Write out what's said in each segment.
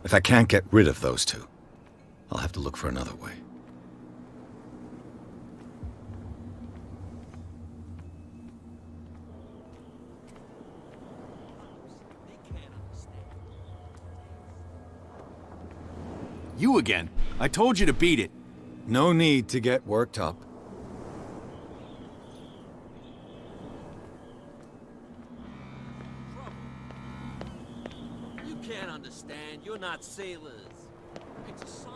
If I can't get rid of those two, I'll have to look for another way. You again. I told you to beat it. No need to get worked up. You can't understand. You're not sailors. It's a sign.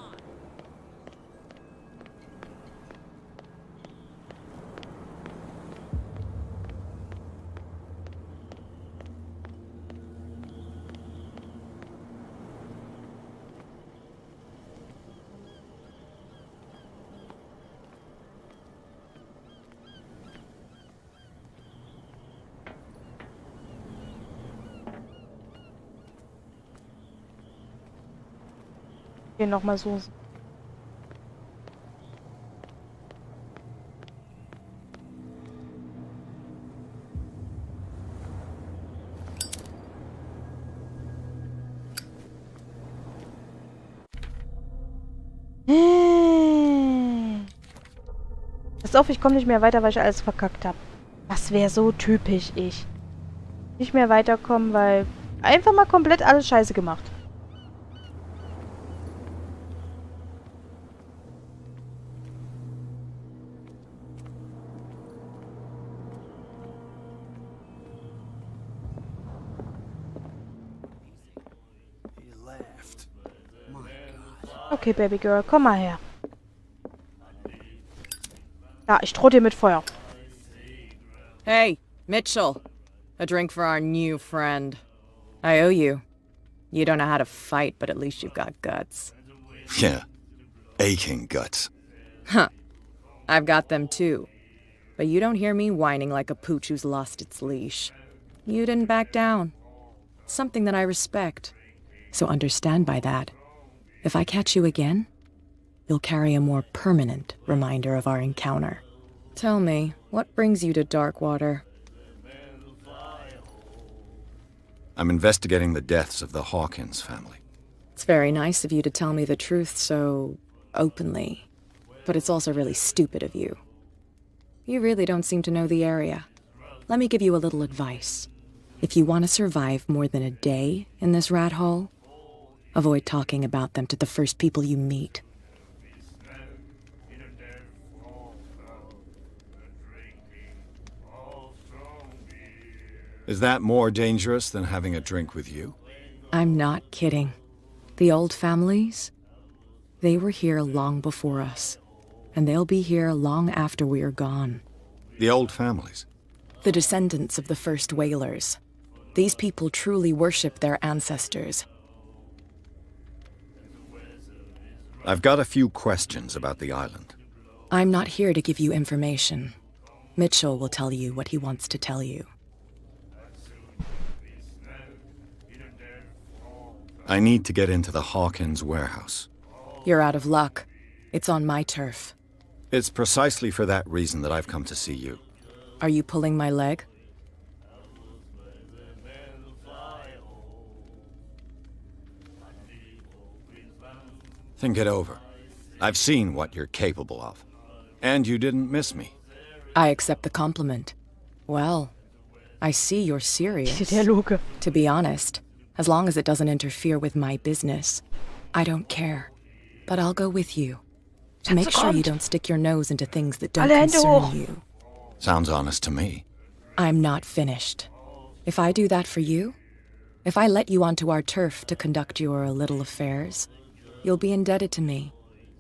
Hier nochmal so. Pass auf, ich komme nicht mehr weiter, weil ich alles verkackt habe. Das wäre so typisch ich. Nicht mehr weiterkommen, weil einfach mal komplett alles scheiße gemacht. Okay, Baby Girl, komm mal her. Ja, ich drohe dir mit Feuer. Hey, Mitchell. A drink for our new friend. I owe you. You don't know how to fight, but at least you've got guts. Yeah. Aching guts. Huh. I've got them too. But you don't hear me whining like a pooch who's lost its leash. You didn't back down. Something that I respect. So understand by that. If I catch you again, you'll carry a more permanent reminder of our encounter. Tell me, what brings you to Darkwater? I'm investigating the deaths of the Hawkins family. It's very nice of you to tell me the truth so openly. But it's also really stupid of you. You really don't seem to know the area. Let me give you a little advice. If you want to survive more than a day in this rat hole, avoid talking about them to the first people you meet. Is that more dangerous than having a drink with you? I'm not kidding. The old families, they were here long before us, and they'll be here long after we are gone. The old families? The descendants of the first whalers. These people truly worship their ancestors. I've got a few questions about the island. I'm not here to give you information. Mitchell will tell you what he wants to tell you. I need to get into the Hawkins warehouse. You're out of luck. It's on my turf. It's precisely for that reason that I've come to see you. Are you pulling my leg? Think it over. I've seen what you're capable of. And you didn't miss me. I accept the compliment. Well, I see you're serious. Der Luke. To be honest, as long as it doesn't interfere with my business, I don't care. But I'll go with you. To make sure you don't stick your nose into things that don't concern you. Sounds honest to me. I'm not finished. If I do that for you, if I let you onto our turf to conduct your little affairs, you'll be indebted to me,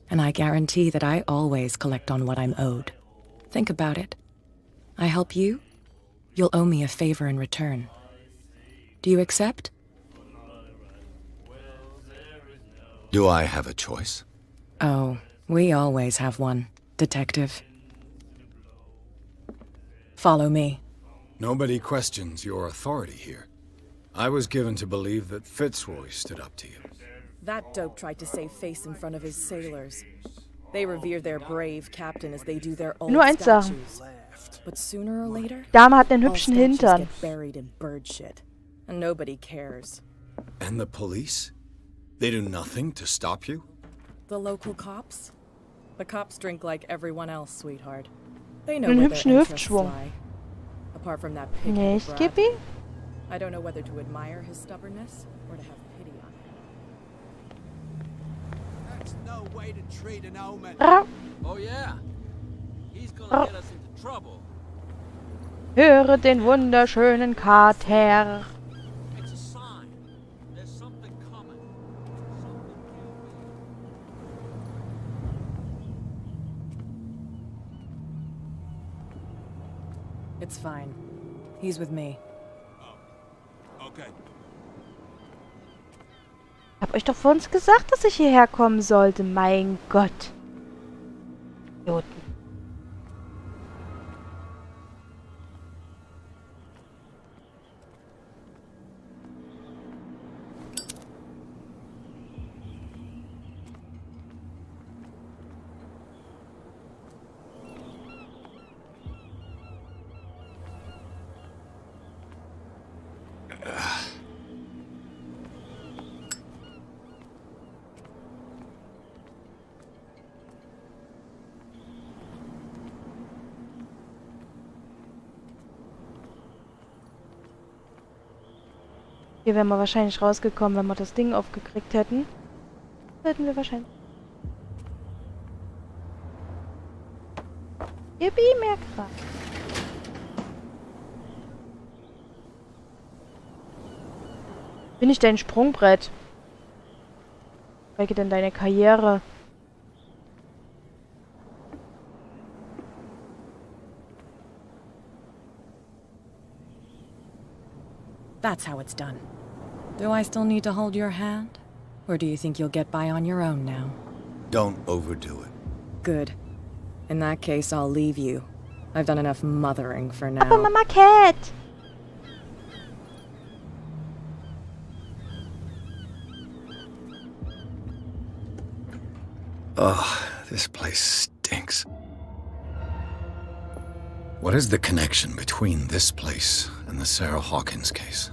and I guarantee that I always collect on what I'm owed. Think about it. I help you, you'll owe me a favor in return. Do you accept? Do I have a choice? Oh, we always have one, Detective. Follow me. Nobody questions your authority here. I was given to believe that Fitzroy stood up to you. That dope tried to save face in front of his sailors. They revere their brave captain as they do their old Nur eins sagen. statues. But sooner or later, Dame hat einen all hübschen statues Hintern. get buried in bird shit. And nobody cares. And the police? They do nothing to stop you? The local cops? The cops drink like everyone else, sweetheart. They know Einen where their hübschen interests Hüftschwung. lie. Apart from that pig Nicht, brat, Gippi? I don't know whether to admire his stubbornness or to have pity on him. That's no way to treat an omen. Rau. Oh yeah? He's gonna get us into trouble. Höre den wunderschönen Kater. It's a sign. There's something coming. Something It's fine. He's with me. Okay. Ich hab euch doch vor uns gesagt, dass ich hierher kommen sollte. Mein Gott. Idioten. Hier wären wir wahrscheinlich rausgekommen, wenn wir das Ding aufgekriegt hätten. Hätten wir wahrscheinlich. Yippie, mehr Kraft. Bin ich dein Sprungbrett? Welche denn deine Karriere? That's how it's done. Do I still need to hold your hand? Or do you think you'll get by on your own now? Don't overdo it. Good. In that case, I'll leave you. I've done enough mothering for Aber now. Mama Cat! Oh, this place stinks. What is the connection between this place and the Sarah Hawkins case?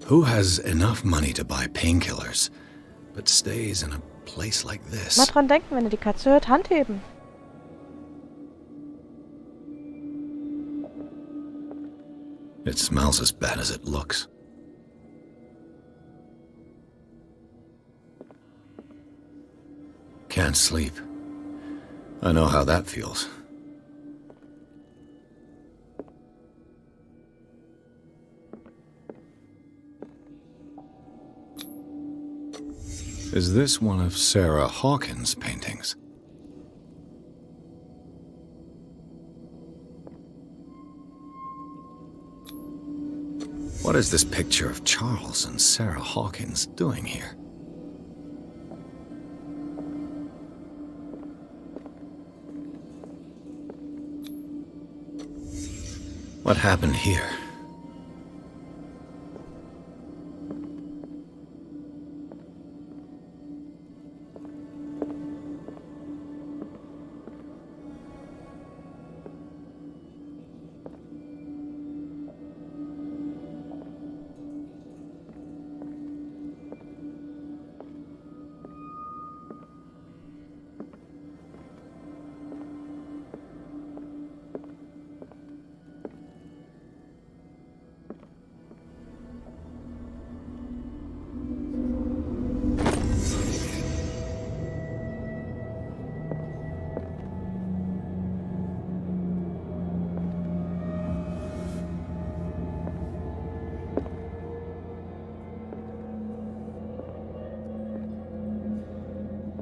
Who has enough money to buy painkillers, but stays in a place like this? Mal dran denken, wenn ihr die Katze hört, Hand heben. It smells as bad as it looks. Can't sleep. I know how that feels. Is this one of Sarah Hawkins' paintings? What is this picture of Charles and Sarah Hawkins doing here? What happened here?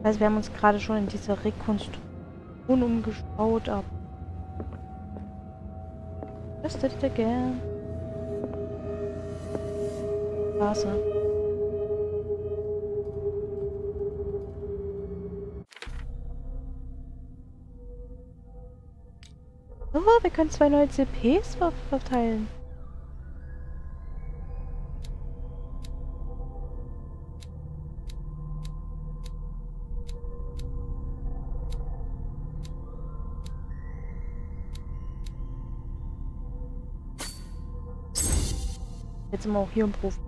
Also wir haben uns gerade schon in dieser Rekonstruktion umgeschaut, aber... Was hättet ihr gern? Straße. Oh, wir können 2 neue CPs verteilen. Jetzt sind wir auch hier im Beruf.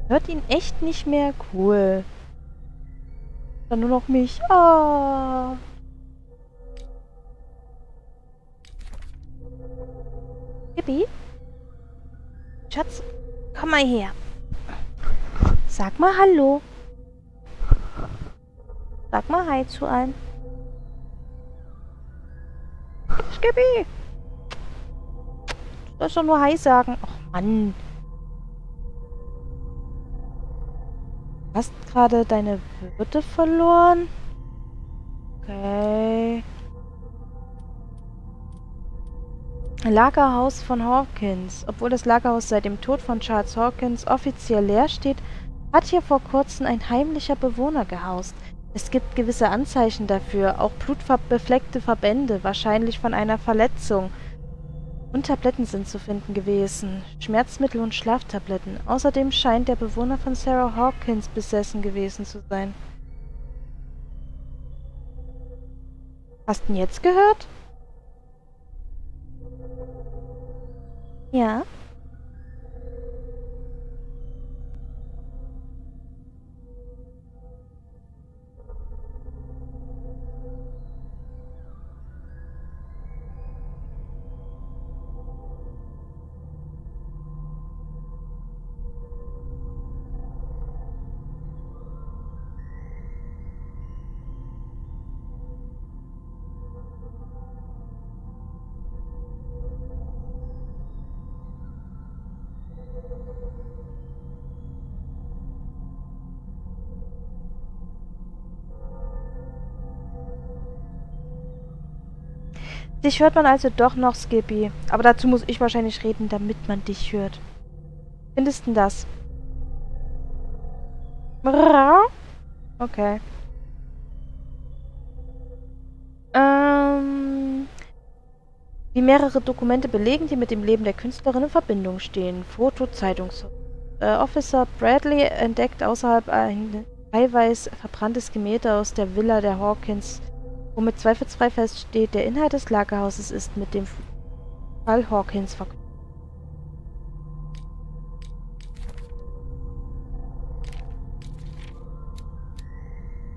Hört ihn echt nicht mehr. Cool. Dann nur noch mich. Ah. Bibi? Schatz, komm mal her. Sag mal Hallo. Sag mal Hi zu allen. Skippy! Du sollst doch nur Hi sagen. Och Mann. Du hast gerade deine Würde verloren? Okay. Lagerhaus von Hawkins. Obwohl das Lagerhaus seit dem Tod von Charles Hawkins offiziell leer steht, hat hier vor kurzem ein heimlicher Bewohner gehaust. Es gibt gewisse Anzeichen dafür, auch blutbefleckte Verbände, wahrscheinlich von einer Verletzung. Und Tabletten sind zu finden gewesen, Schmerzmittel und Schlaftabletten. Außerdem scheint der Bewohner von Sarah Hawkins besessen gewesen zu sein. Hast du ihn jetzt gehört? Ja. Dich hört man also doch noch, Skippy. Aber dazu muss ich wahrscheinlich reden, damit man dich hört. Findest du das? Okay. Wie mehrere Dokumente belegen, die mit dem Leben der Künstlerin in Verbindung stehen. Foto, Zeitungs... Officer Bradley entdeckt außerhalb ein teilweise verbranntes Gemälde aus der Villa der Hawkins, womit zweifelsfrei feststeht, der Inhalt des Lagerhauses ist mit dem Fall Hawkins verknüpft.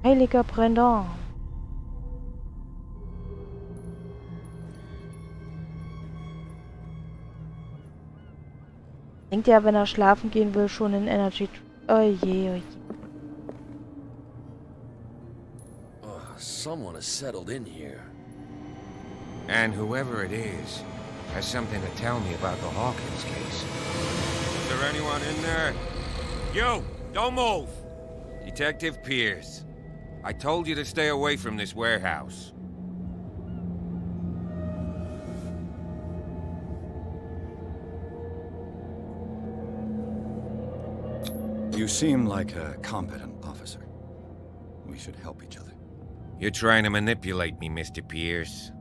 Heiliger Brendan. Denkt ja, wenn er schlafen gehen will, schon in Energy... Oje, oje. Someone has settled in here. And whoever it is has something to tell me about the Hawkins case. Is there anyone in there? You! Don't move! Detective Pierce, I told you to stay away from this warehouse. You seem like a competent officer. We should help each other. You're trying to manipulate me, Mr. Pierce.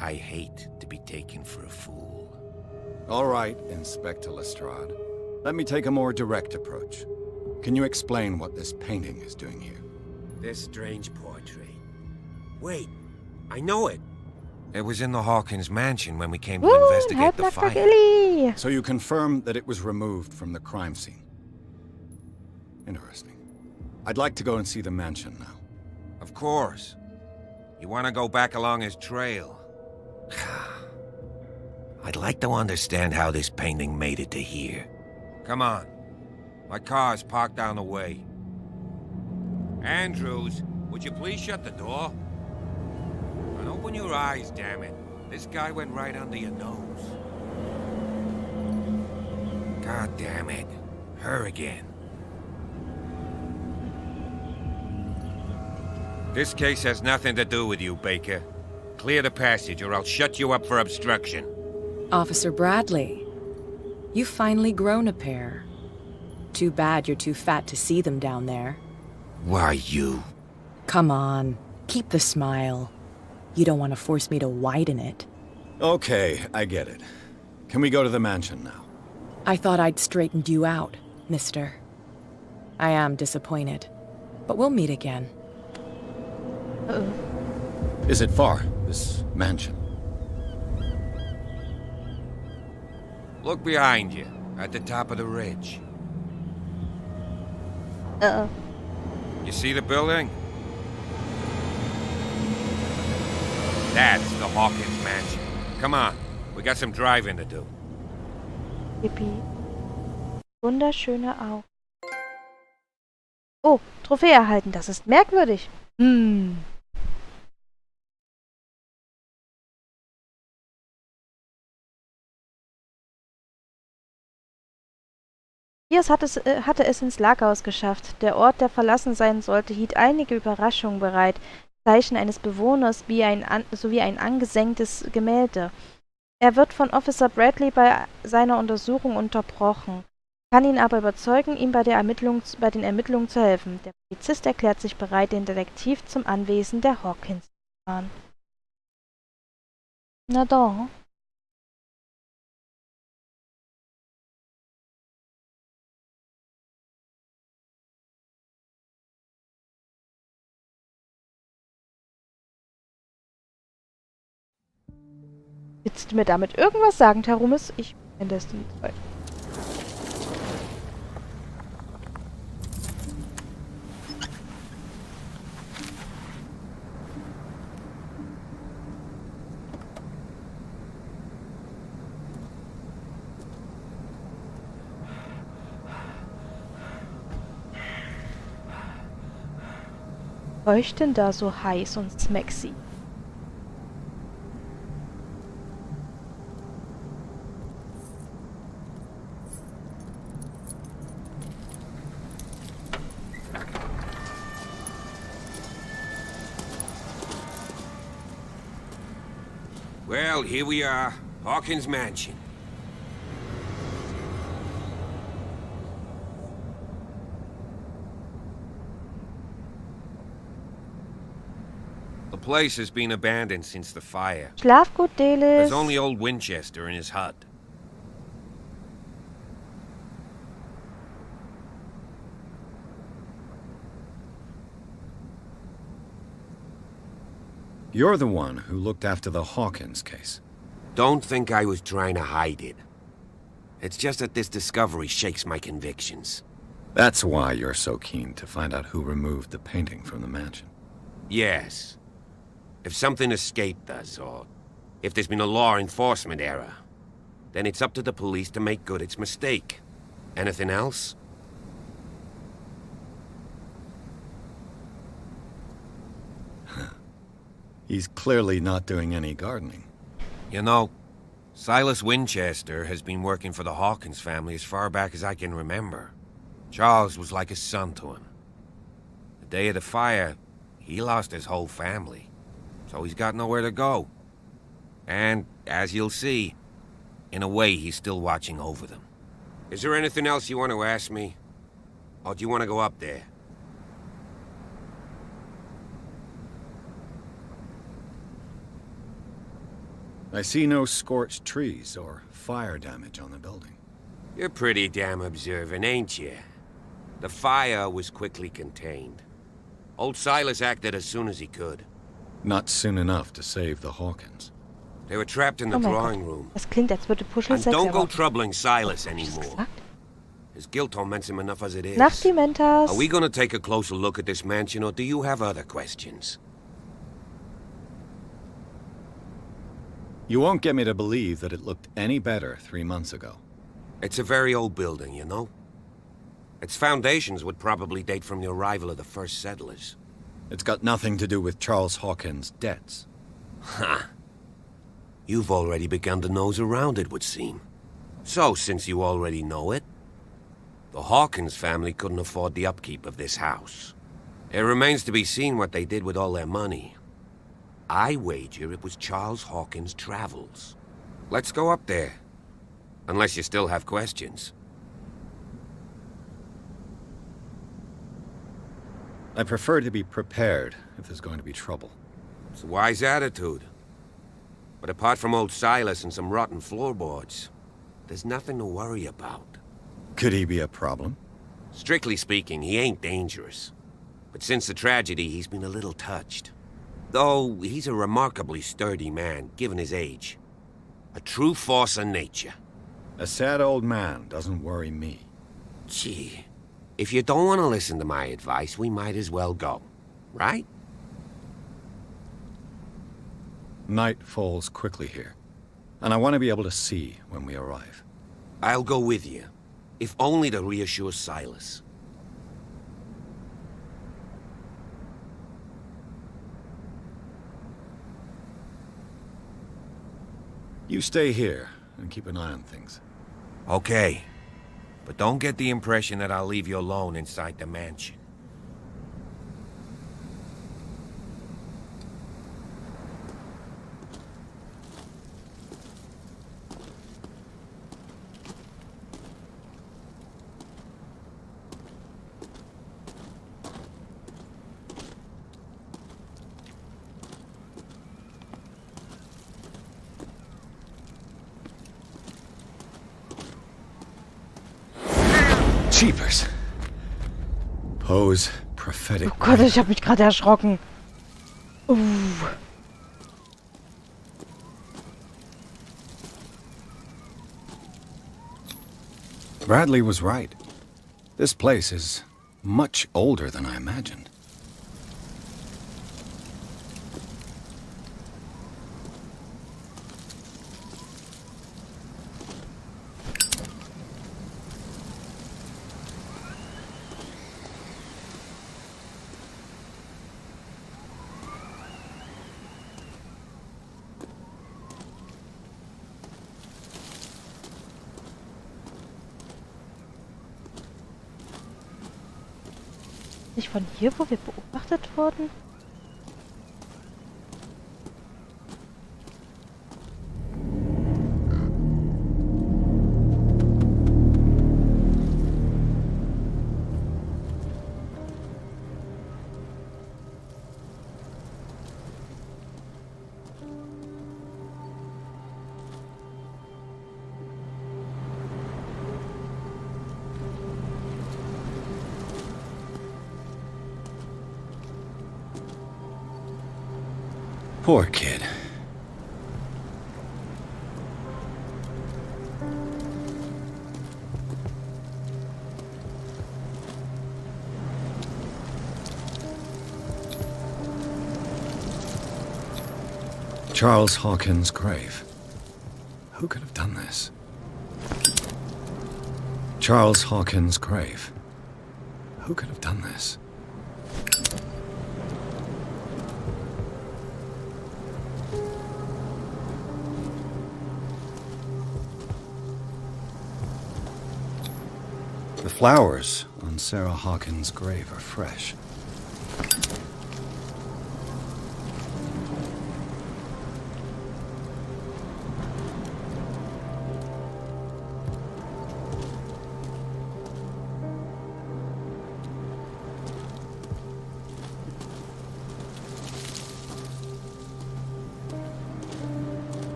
I hate to be taken for a fool. All right, Inspector Lestrade. Let me take a more direct approach. Can you explain what this painting is doing here? This strange portrait. Wait, I know it. It was in the Hawkins mansion when we came to investigate the fire. Gilly. So you confirm that it was removed from the crime scene? Interesting. I'd like to go and see the mansion now. Of course. You want to go back along his trail? I'd like to understand how this painting made it to here. Come on. My car's parked down the way. Andrews, would you please shut the door? And open your eyes, damn it. This guy went right under your nose. God damn it. Her again. This case has nothing to do with you, Baker. Clear the passage or I'll shut you up for obstruction. Officer Bradley, you've finally grown a pair. Too bad you're too fat to see them down there. Why, you? Come on, keep the smile. You don't want to force me to widen it. Okay, I get it. Can we go to the mansion now? I thought I'd straightened you out, mister. I am disappointed, but we'll meet again. Uh-oh. Is it far, this mansion? Look behind you, at the top of the ridge. Uh-oh. You see the building? That's the Hawkins mansion. Come on, we got some driving to do. Yippie. Wunderschöne Augen. Oh, Trophäe erhalten. Das ist merkwürdig. Pierce hatte es ins Lagerhaus geschafft. Der Ort, der verlassen sein sollte, hielt einige Überraschungen bereit. Zeichen eines Bewohners sowie ein angesenktes Gemälde. Er wird von Officer Bradley bei seiner Untersuchung unterbrochen, kann ihn aber überzeugen, ihm bei den Ermittlungen zu helfen. Der Polizist erklärt sich bereit, den Detektiv zum Anwesen der Hawkins zu fahren. Na doch. Willst du mir damit irgendwas sagen, Tarumis? Ich bin Destiny 2. Leuchten da so heiß und smexy? Well, here we are. Hawkins Mansion. The place has been abandoned since the fire. Schlaf gut, Delis. There's only old Winchester in his hut. You're the one who looked after the Hawkins case. Don't think I was trying to hide it. It's just that this discovery shakes my convictions. That's why you're so keen to find out who removed the painting from the mansion. Yes. If something escaped us, or if there's been a law enforcement error, then it's up to the police to make good its mistake. Anything else? He's clearly not doing any gardening. You know, Silas Winchester has been working for the Hawkins family as far back as I can remember. Charles was like a son to him. The day of the fire, he lost his whole family, so he's got nowhere to go. And, as you'll see, in a way, he's still watching over them. Is there anything else you want to ask me? Or do you want to go up there? I see no scorched trees or fire damage on the building. You're pretty damn observant, ain't you? The fire was quickly contained. Old Silas acted as soon as he could. Not soon enough to save the Hawkins. They were trapped in the Oh mein drawing Gott. room. Das klingt, als würde And Puschelsex don't go erwarten. troubling Silas Hab ich das anymore. gesagt? His guilt torments him enough as it is. Nacht, die Mentas. Are we gonna take a closer look at this mansion, or do you have other questions? You won't get me to believe that it looked any better 3 months ago. It's a very old building, you know? Its foundations would probably date from the arrival of the first settlers. It's got nothing to do with Charles Hawkins' debts. Ha! You've already begun to nose around, it would seem. So, since you already know it, the Hawkins family couldn't afford the upkeep of this house. It remains to be seen what they did with all their money. I wager it was Charles Hawkins' travels. Let's go up there. Unless you still have questions. I prefer to be prepared if there's going to be trouble. It's a wise attitude. But apart from old Silas and some rotten floorboards, there's nothing to worry about. Could he be a problem? Strictly speaking, he ain't dangerous. But since the tragedy, he's been a little touched. Though, he's a remarkably sturdy man, given his age. A true force of nature. A sad old man doesn't worry me. Gee, if you don't want to listen to my advice, we might as well go. Right? Night falls quickly here, and I want to be able to see when we arrive. I'll go with you, if only to reassure Silas. You stay here and keep an eye on things. Okay. But don't get the impression that I'll leave you alone inside the mansion. Cheapers. Poe's prophetic. Oh Gott, ich habe mich gerade erschrocken. Bradley was right. This place is much older than I imagined. Nicht von hier, wo wir beobachtet wurden? Poor kid. Charles Hawkins' grave. Who could have done this? Charles Hawkins' grave. Who could have done this? The flowers on Sarah Hawkins' grave are fresh.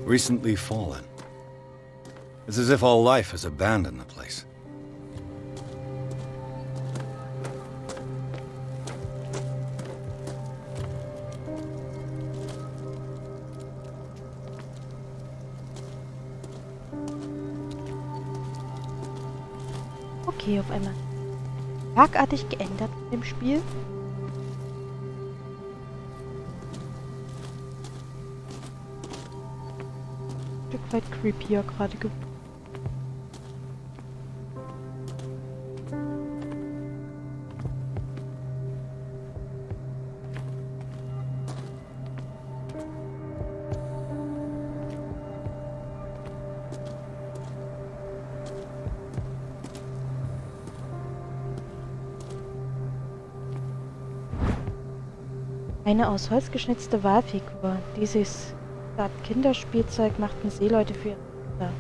Recently fallen. It's as if all life has abandoned the place. Okay, auf einmal. schlagartig geändert im Spiel. Ein Stück weit creepier gerade geworden. Eine aus Holz geschnitzte Walfigur. Dieses Art Kinderspielzeug machten Seeleute für ihre Kinder.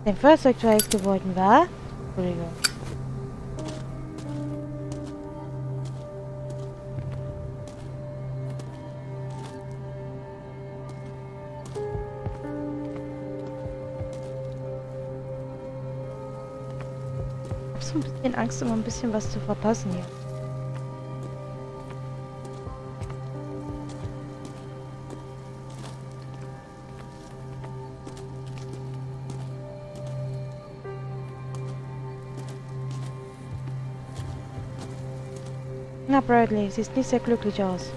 Ein Fahrzeug zu heiß geworden war. Entschuldigung. Ich hab so ein bisschen Angst, immer ein bisschen was zu verpassen hier. Na, Bradley, siehst nicht sehr glücklich aus.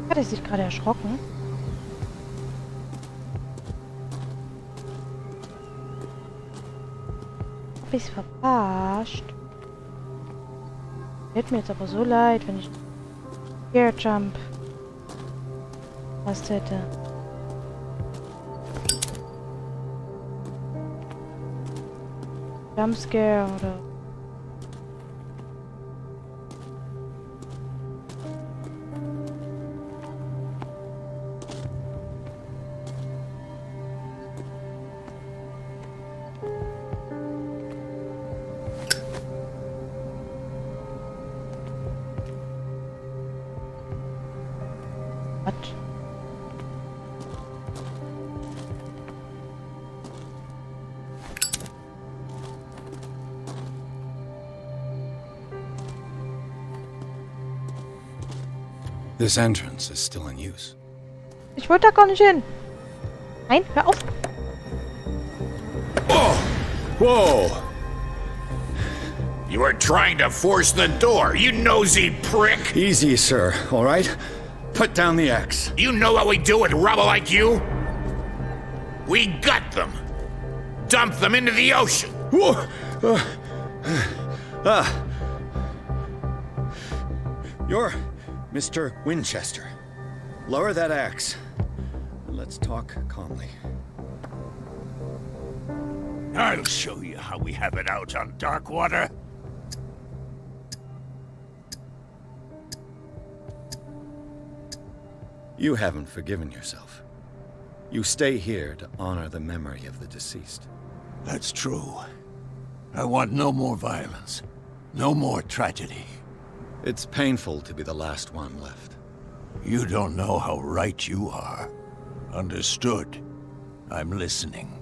Hat er sich gerade erschrocken? Hab ich's verarscht? Tut mir jetzt aber so leid, wenn ich Air Jump was hätte. Jumpscare oder... This entrance is still in use. Ich wollte da gar nicht hin. Nein, hör auf. Whoa! You were trying to force the door, you nosy prick! Easy, sir, all right? Put down the axe. You know what we do with rubble like you? We gut them. Dump them into the ocean. Whoa! You're Mr. Winchester. Lower that axe. Let's talk calmly. I'll show you how we have it out on Darkwater. You haven't forgiven yourself. You stay here to honor the memory of the deceased. That's true. I want no more violence. No more tragedy. It's painful to be the last one left. You don't know how right you are. Understood. I'm listening.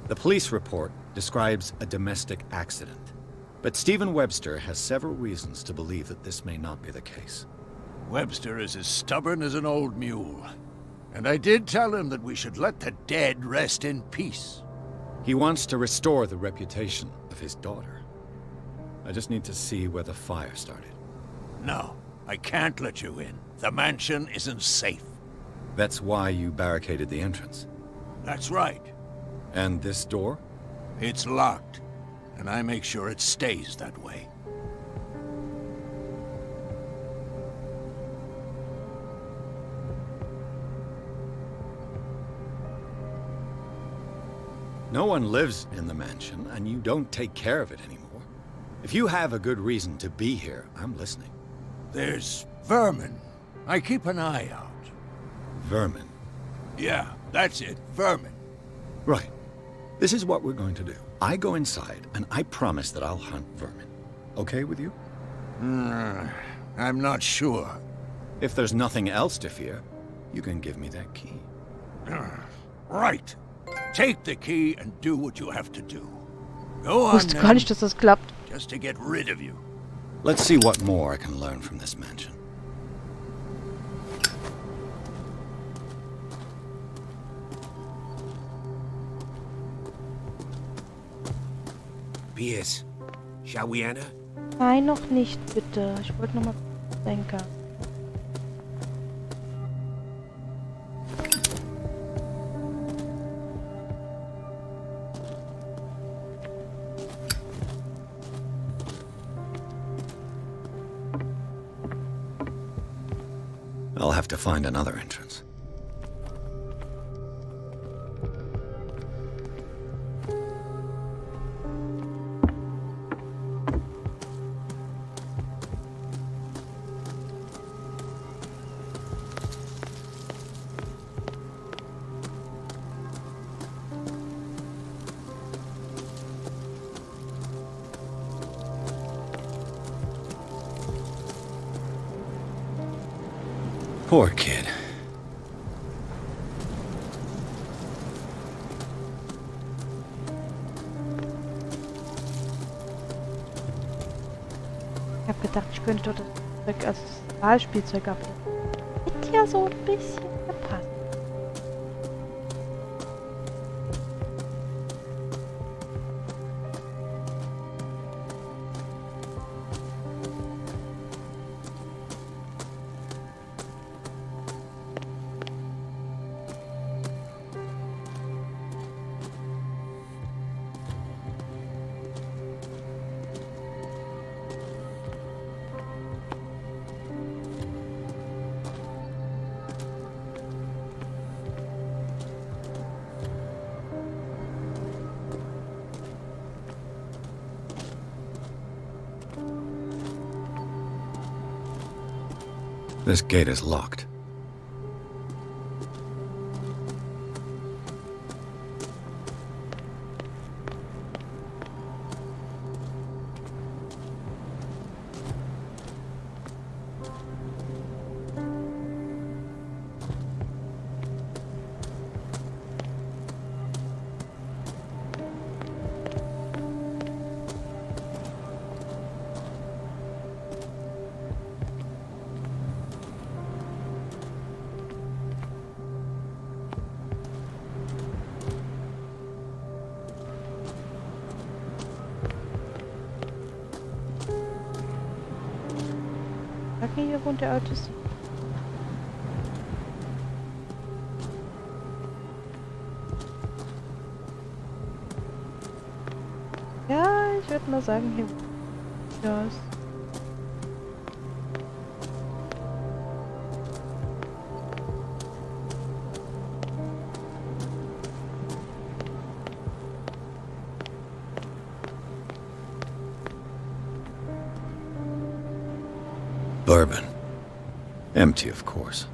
The police report describes a domestic accident, but Stephen Webster has several reasons to believe that this may not be the case. Webster is as stubborn as an old mule. And I did tell him that we should let the dead rest in peace. He wants to restore the reputation of his daughter. I just need to see where the fire started. No, I can't let you in. The mansion isn't safe. That's why you barricaded the entrance. That's right. And this door? It's locked, and I make sure it stays that way. No one lives in the mansion, and you don't take care of it anymore. If you have a good reason to be here, I'm listening. There's vermin. I keep an eye out. Vermin. Yeah, that's it. Vermin. Right. This is what we're going to do. I go inside, and I promise that I'll hunt vermin. Okay with you? I'm not sure. If there's nothing else to fear, you can give me that key. Right. Take the key and do what you have to do. Go on Wusste gar nicht, dass das klappt. just to get rid of you. Let's see what more I can learn from this mansion. Piers, shall we enter? Nein, noch nicht, bitte. Ich wollte noch mal denken. I'll have to find another entrance. Poor kid. Ich habe gedacht, ich könnte dort das Zeug als Wahlspielzeug abnehmen. Hätte ja so ein bisschen gepasst. This gate is locked. Okay, hier wohnt der alte Sie. Ja, ich würde mal sagen, hier wohnt das. Bourbon. Empty, of course.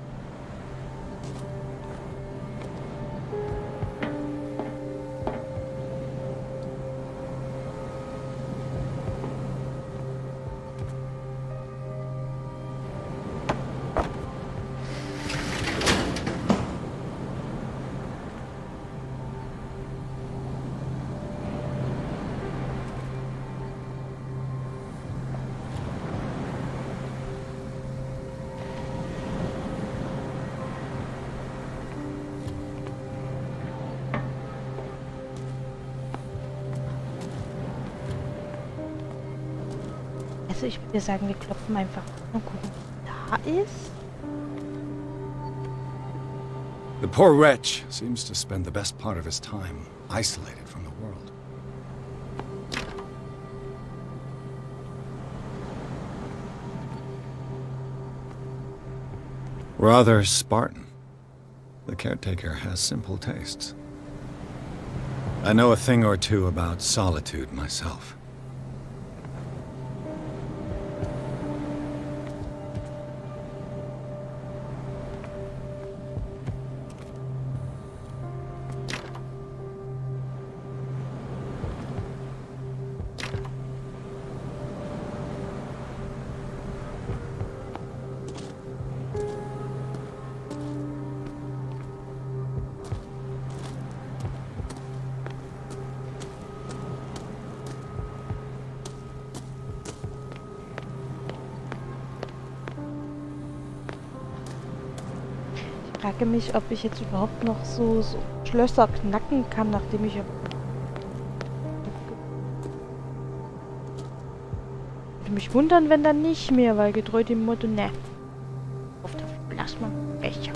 Also ich würde sagen, wir klopfen einfach und gucken, was da ist. The poor wretch seems to spend the best part of his time isolated from the world. Rather Spartan. The caretaker has simple tastes. I know a thing or two about solitude myself. Ich frage mich, ob ich jetzt überhaupt noch so Schlösser knacken kann, nachdem ich... Würde mich wundern, wenn dann nicht mehr, weil getreu dem Motto, ne. Auf der lass mal Becher.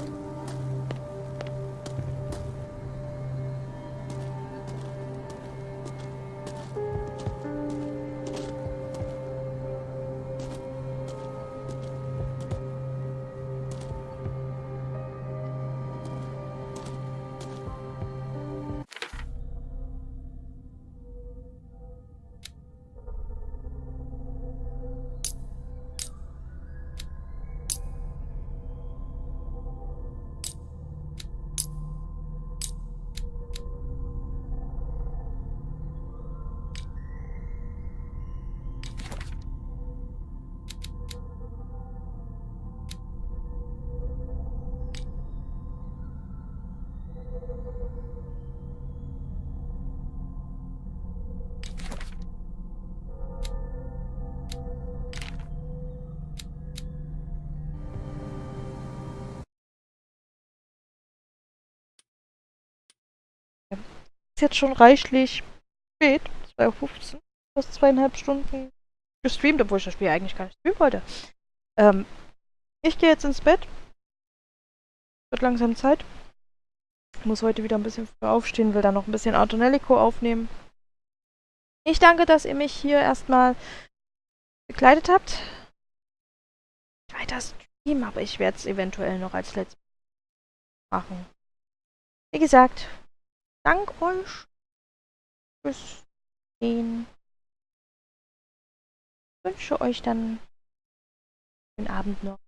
Ist jetzt schon reichlich spät. 2:15 Uhr. Fast 2,5 Stunden gestreamt, obwohl ich das Spiel eigentlich gar nicht streamen wollte. Ich gehe jetzt ins Bett. Wird langsam Zeit. Ich muss heute wieder ein bisschen früher aufstehen, will dann noch ein bisschen Autonelico aufnehmen. Ich danke, dass ihr mich hier erstmal begleitet habt. Weiter streamen, aber ich werde es eventuell noch als letztes machen. Wie gesagt, dank euch fürs Sehen. Ich wünsche euch dann einen Abend noch.